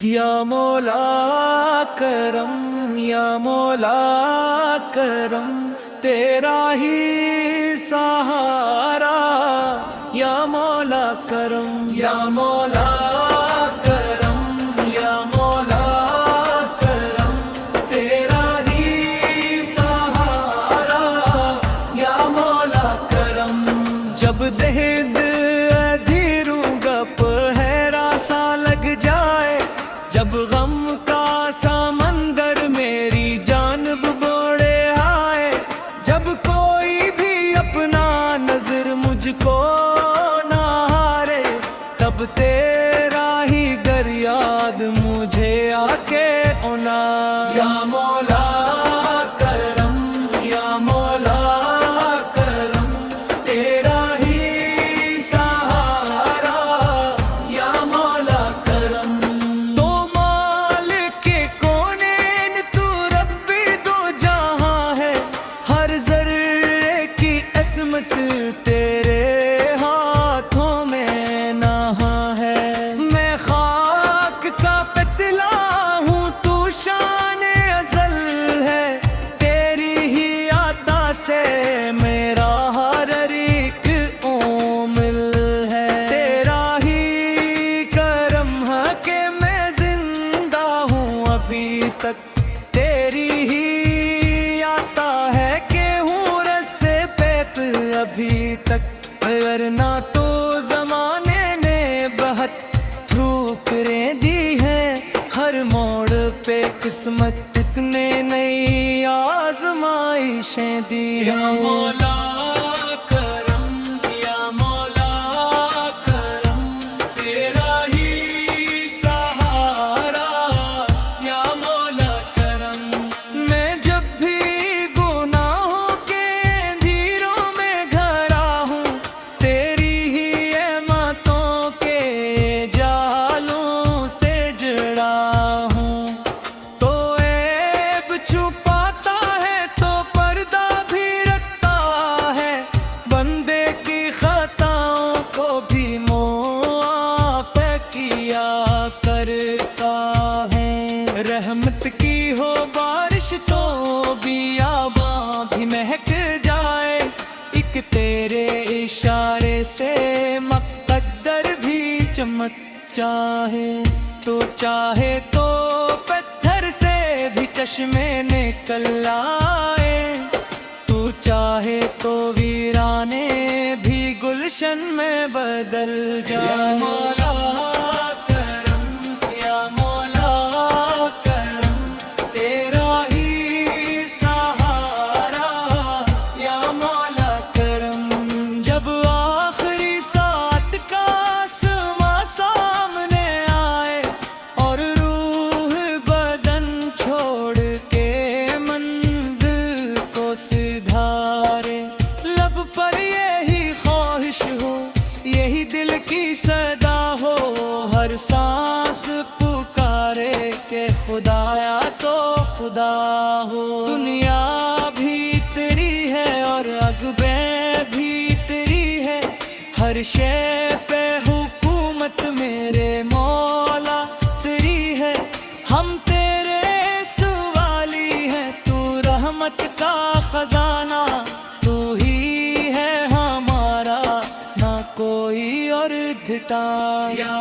یا مولا کرم یا مولا کرم تیرا ہی سہارا یا مولا کرم یا مولا کرم یا مولا کرم تیرا ہی سہارا یا مولا کرم جب دہد ادھیروں گپ ہیرا سا لگ جائے جب غم کا سمندر میری جانب بوڑے آئے جب کوئی بھی اپنا نظر مجھ کو نہ ہارے تب تیرا ہی گر یاد مجھے آ کے انا یا مولا کرم یا مولا کرم تیرا ہی سہارا یا مولا کرم عصمت تیرے ہاتھوں میں نہا ہے میں خاک کا پتلا ہوں تو شان ازل ہے تیری ہی عطا سے میرا ہر ایک عمل ہے تیرا ہی کرم ہے کہ میں زندہ ہوں ابھی تک تیری ہی عطا ہے کہ ہوں رس پیت ابھی تک ورنہ تو زمانے نے بہت ٹھوکریں دی ہیں ہر موڑ پہ قسمت اتنے نئی آزمائشیں دی ہیں یا مولا کرم یا مولا کرم تیرا ہی سہارا یا مولا کرم میں جب بھی گناہوں کے اندھیروں میں گھرا ہوں تیری ہی احمدوں کے جالوں سے جڑا ہوں تو عیب چھپاتا ہے تو پردہ بھی رکھتا ہے بندے کی خطاؤں کو بھی معاف کیا کرتا ہے رحمت کی ہو بارش تو بیاباں بھی مہک جائے ایک تیرے اشارے سے مقدر بھی چمک چاہے تو پتھر سے بھی چشمے نکل آئے تو چاہے تو ویرانے بھی گلشن میں بدل جائے یا مولا کرم یا مولا کرم تیرا ہی سہارا یا مولا کرم جب آخری ساتھ کا آسماں سامنے آئے اور روح بدن چھوڑ کے منزل کو سدھارے لب پر یہی خواہش ہو یہی دل کی صدا ہو ہر سانس پکارے کہ خدایا تو خدا ہو دنیا بھی تیری ہے اور عقبیں بھی تیری ہے ہر شے پہ حکومت میرے مولا تیری ہے ہم تیرے سوالی ہیں تو رحمت کا خزانہ تو ہی ہے ہمارا نہ کوئی اور دھٹا یا